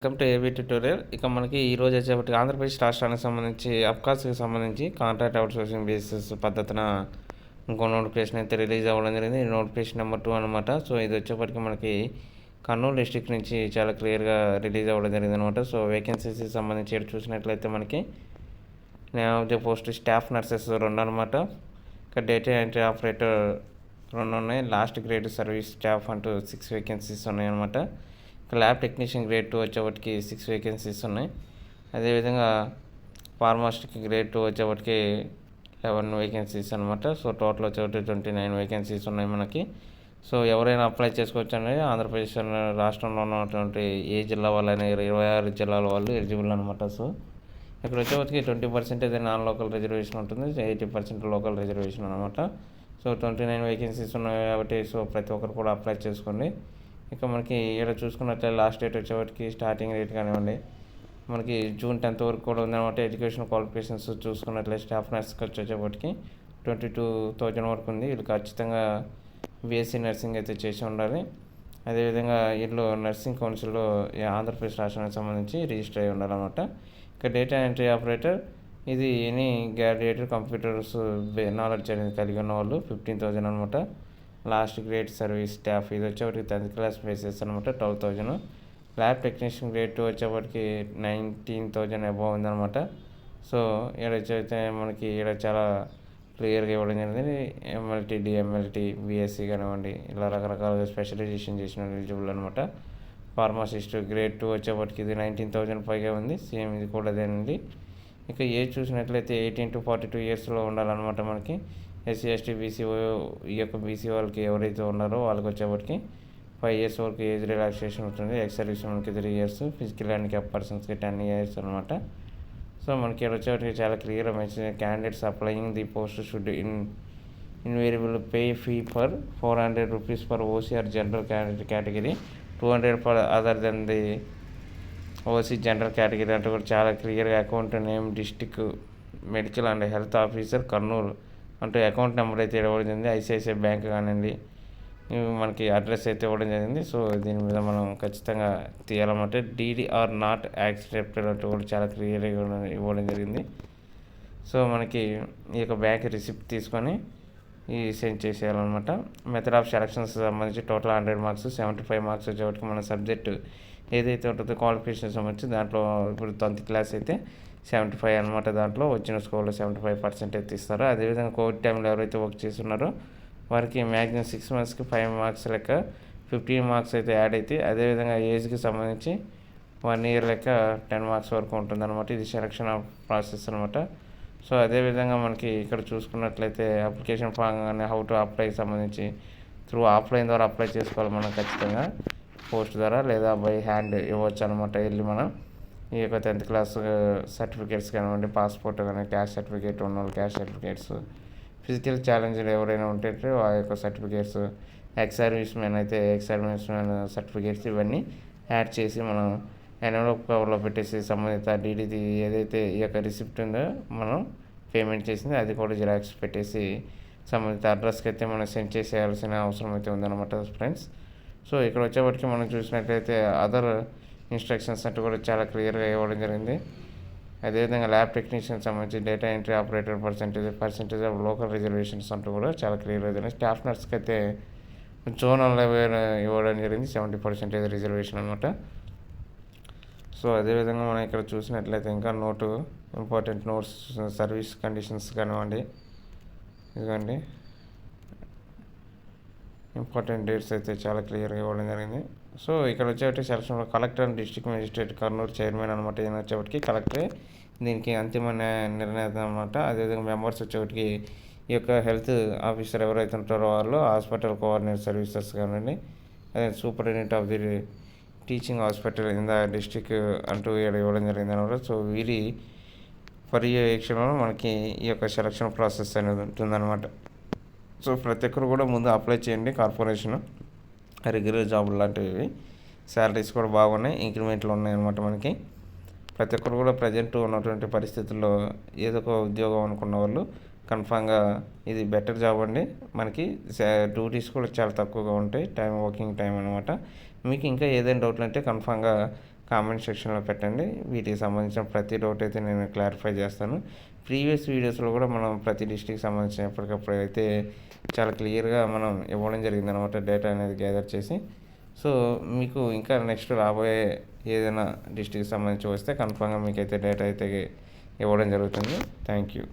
Welcome to AB tutorial. ఇక మనకి ఈరోజు వచ్చేప్పటి ఆంధ్రప్రదేశ్ రాష్ట్రానికి సంబంధించి అప్కాస్కి సంబంధించి కాంట్రాక్ట్ అవుట్సోర్సింగ్ బేసిస్ పద్ధతిన ఇంకో నోటిఫికేషన్ అయితే రిలీజ్ అవ్వడం జరిగింది. నోటిఫికేషన్ నెంబర్ 2 అనమాట. సో ఇది వచ్చేప్పటికి మనకి కర్నూలు డిస్టిక్ నుంచి చాలా క్లియర్గా రిలీజ్ అవ్వడం జరిగింది అనమాట. సో వేకెన్సీస్కి సంబంధించి చూసినట్లయితే మనకి నేమ్ పోస్ట్ స్టాఫ్ నర్సెస్ 2 అనమాట. ఇక డేటా ఎంట్రీ ఆపరేటర్ 2 ఉన్నాయి. లాస్ట్ గ్రేడ్ సర్వీస్ స్టాఫ్ అంటూ 6 వేకెన్సీస్ ఉన్నాయన్నమాట. ల్యాబ్ టెక్నీషియన్ గ్రేడ్ 2 వచ్చేప్పటికి 6 వేకెన్సీస్ ఉన్నాయి. అదేవిధంగా ఫార్మాసిస్ట్ గ్రేడ్ 2 వచ్చేప్పటికి 11 వేకెన్సీస్ అనమాట. సో టోటల్ వచ్చేప్పటికి 29 వేకెన్సీస్ ఉన్నాయి మనకి. సో ఎవరైనా అప్లై చేసుకోవచ్చు అండి. ఆంధ్రప్రదేశ్ రాష్ట్రంలో ఉన్నటువంటి ఏ జిల్లా వాళ్ళైనా 26 జిల్లాల వాళ్ళు ఎలిజిబుల్ అనమాట. సో ఇక్కడ వచ్చేప్పటికి 20% నాన్ లోకల్ రిజర్వేషన్ ఉంటుంది, 80% లోకల్ రిజర్వేషన్ అనమాట. సో 29 వేకెన్సీస్ ఉన్నాయి కాబట్టి సో ప్రతి ఒక్కరు కూడా అప్లై చేసుకోండి. ఇక మనకి ఇక్కడ చూసుకున్నట్లయితే లాస్ట్ డేట్ వచ్చేవాటికి స్టార్టింగ్ రేట్ కానివ్వండి మనకి జూన్ 10th వరకు కూడా ఉందన్నమాట. ఎడ్యుకేషన్ క్వాలిఫికేషన్స్ చూసుకున్నట్లయితే స్టాఫ్ నర్స్కి వచ్చేప్పటికి 22,000 వరకు ఉంది. వీళ్ళు ఖచ్చితంగా బీఎస్సీ నర్సింగ్ అయితే చేసి ఉండాలి. అదేవిధంగా వీళ్ళు నర్సింగ్ కౌన్సిల్లో ఆంధ్రప్రదేశ్ రాష్ట్రానికి సంబంధించి రిజిస్టర్ అయి ఉండాలన్నమాట. ఇక డేటా ఎంట్రీ ఆపరేటర్ ఇది ఎనీ గ్రాడ్యుయేటెడ్ కంప్యూటర్స్ నాలెడ్జ్ అనేది కలిగి ఉన్న వాళ్ళు 15,000 అనమాట. లాస్ట్ గ్రేడ్ సర్వీస్ స్టాఫ్ ఇది వచ్చేప్పటికి 10th క్లాస్ బేసిస్ అనమాట 12,000. ల్యాబ్ టెక్నీషియన్ గ్రేడ్ 2 వచ్చేప్పటికి 19,000 అబవ్ ఉందన్నమాట. సో ఇక్కడ వచ్చైతే మనకి ఇక్కడ చాలా క్లియర్గా ఇవ్వడం జరిగింది. ఎంఎల్టీ డిఎంఎల్టీ బీఎస్సీ కానివ్వండి ఇలా రకరకాలుగా స్పెషలైజేషన్ చేసిన ఎలిజిబుల్ అనమాట. ఫార్మసిస్ట్ గ్రేడ్ 2 వచ్చేప్పటికి ఇది 19,000 పైగా ఉంది. సేమ్ ఇది కూడా అదేనండి. ఇక ఏజ్ చూసినట్లయితే 18 to 42 ఇయర్స్లో ఉండాలన్నమాట. మనకి ఎస్సీ ఎస్టీ బీసీ ఈ యొక్క బీసీ వాళ్ళకి ఎవరైతే ఉన్నారో వాళ్ళకి వచ్చేప్పటికి 5 years వరకు ఏజ్ రిలాక్సేషన్ ఉంటుంది. ఎక్స్ సర్వీస్ మనకి 3 years, ఫిజికల్ హ్యాండిక్యాప్ పర్సన్స్కి 10 years అనమాట. సో మనకి ఇక్కడ వచ్చేప్పటికి చాలా క్లియర్గా mention candidates applying the post should invariable pay fee for 400 rupees for OCR general category, 200 for other than the OC general category అంటే కూడా చాలా క్లియర్గా account name district medical and health officer Kurnool అంటూ అకౌంట్ నెంబర్ అయితే ఇవ్వడం జరిగింది. ICICI bank కానివ్వండి మనకి అడ్రస్ అయితే ఇవ్వడం జరిగింది. సో దీని మీద మనం ఖచ్చితంగా తీయాలన్నమాట. డీడీ ఆర్ నాట్ యాక్సెప్టెడ్ అంటూ కూడా చాలా క్లియర్గా ఇవ్వడం జరిగింది. సో మనకి ఈ యొక్క బ్యాంక్ రిసిప్ట్ తీసుకొని ఈ సెండ్ చేసేయాలన్నమాట. మెథడ్ ఆఫ్ సెలక్షన్స్ సంబంధించి టోటల్ 100 మార్క్స్, 75 మార్క్స్ వచ్చేవాటికి మన సబ్జెక్టు ఏదైతే ఉంటుందో క్వాలిఫికేషన్ సంబంధించి దాంట్లో ఇప్పుడు 10th క్లాస్ అయితే 75 అనమాట. దాంట్లో వచ్చిన స్కోర్లో 75% అయితే ఇస్తారు. అదేవిధంగా కోవిడ్ టైంలో ఎవరైతే వర్క్ చేస్తున్నారో వారికి మ్యాక్సిమం 6 monthsకి 5 marks లెక్క 15 marks అయితే యాడ్ అయితే, అదేవిధంగా ఏజ్కి సంబంధించి 1 year లెక్క 10 marks వరకు ఉంటుందన్నమాట. ఇది సెలక్షన్ ఆఫ్ ప్రాసెస్ అనమాట. సో అదేవిధంగా మనకి ఇక్కడ చూసుకున్నట్లయితే అప్లికేషన్ ఫామ్ కానీ హౌ టు అప్లై సంబంధించి త్రూ ఆఫ్లైన్ ద్వారా అప్లై చేసుకోవాలి మనం ఖచ్చితంగా, పోస్ట్ ద్వారా లేదా బై హ్యాండ్ ఇవ్వచ్చు అనమాట. వెళ్ళి మనం ఈ యొక్క 10th క్లాస్ సర్టిఫికేట్స్ కానివ్వండి, పాస్పోర్ట్ కానీ, క్యాస్ట్ సర్టిఫికేట్ ఉన్న వాళ్ళు క్యాస్ట్ సర్టిఫికేట్స్, ఫిజికల్ ఛాలెంజ్లు ఎవరైనా ఉంటే ఆ యొక్క సర్టిఫికేట్స్, ఎక్స్ సర్వీస్ మ్యాన్ అయితే ఎక్స్ సర్వీస్ మ్యాన్ సర్టిఫికేట్స్ ఇవన్నీ యాడ్ చేసి మనం ఎన్వలప్ కవర్లో పెట్టేసి సంబంధిత డీడీది ఏదైతే ఈ యొక్క రిసిప్ట్ ఉందో మనం పేమెంట్ చేసింది అది కూడా జిరాక్స్ పెట్టేసి సంబంధిత అడ్రస్కి అయితే మనం సెండ్ చేసేయాల్సిన అవసరం అయితే ఉందన్నమాట ఫ్రెండ్స్. సో ఇక్కడ వచ్చేప్పటికి మనం చూసినట్లయితే అదర్ ఇన్స్ట్రక్షన్స్ అంటూ కూడా చాలా క్లియర్గా ఇవ్వడం జరిగింది. అదేవిధంగా ల్యాబ్ టెక్నీషియన్ సంబంధించి data entry operator percentage of local reservations అంటూ కూడా చాలా క్లియర్గా జరిగింది. స్టాఫ్ నర్స్కి అయితే జోనల్ లెవెల్ ఇవ్వడం జరిగింది, 70% రిజర్వేషన్ అనమాట. సో అదేవిధంగా మనం ఇక్కడ చూసినట్లయితే ఇంకా note important notes service conditions కానివ్వండి, ఇదిగోండి ఇంపార్టెంట్ డేట్స్ అయితే చాలా క్లియర్గా ఇవ్వడం జరిగింది. సో ఇక్కడ వచ్చేప్పటికి సెలక్షన్లో collector and district magistrate Kurnool chairman అనమాట. ఈయన వచ్చేప్పటికి కలెక్టరే దీనికి అంతిమ నిర్ణయం అనమాట. అదేవిధంగా మెంబర్స్ వచ్చేప్పటికి ఈ యొక్క హెల్త్ ఆఫీసర్ ఎవరైతే ఉంటారో వాళ్ళు, హాస్పిటల్ కోఆర్డినేటర్ సర్వీసెస్ కానివ్వండి, అదే superintendent of the teaching hospital in the district అంటూ ఇవ్వడం జరిగింది అనమాట. సో వీరి పర్యవేక్షణలో మనకి ఈ యొక్క సెలక్షన్ ప్రాసెస్ అనేది ఉంటుందన్నమాట. సో ప్రతి ఒక్కరు కూడా ముందు అప్లై చేయండి. కార్పొరేషన్ రెగ్యులర్ జాబులు లాంటివి శాలరీస్ కూడా బాగున్నాయి, ఇంక్రిమెంట్లు ఉన్నాయన్నమాట. మనకి ప్రతి ఒక్కరు కూడా ప్రజెంట్ ఉన్నటువంటి పరిస్థితుల్లో ఏదో ఒక ఉద్యోగం అనుకున్న వాళ్ళు కన్ఫామ్గా ఇది బెటర్ జాబ్ అండి. మనకి డ్యూటీస్ కూడా చాలా తక్కువగా ఉంటాయి, వర్కింగ్ టైం అనమాట. మీకు ఇంకా ఏదైనా డౌట్లు అంటే కన్ఫామ్గా కామెంట్ సెక్షన్లో పెట్టండి. వీటికి సంబంధించిన ప్రతి డౌట్ అయితే నేను క్లారిఫై చేస్తాను. ప్రీవియస్ వీడియోస్లో కూడా మనం ప్రతి డిస్ట్రిక్ట్కి సంబంధించిన ఎప్పటికప్పుడు అయితే చాలా క్లియర్గా మనం ఇవ్వడం జరిగిందనమాట, డేటా అనేది గ్యాదర్ చేసి. సో మీకు ఇంకా నెక్స్ట్ రాబోయే ఏదైనా డిస్ట్రిక్ట్కి సంబంధించి వస్తే కన్ఫామ్గా మీకైతే డేటా అయితే ఇవ్వడం జరుగుతుంది. Thank you.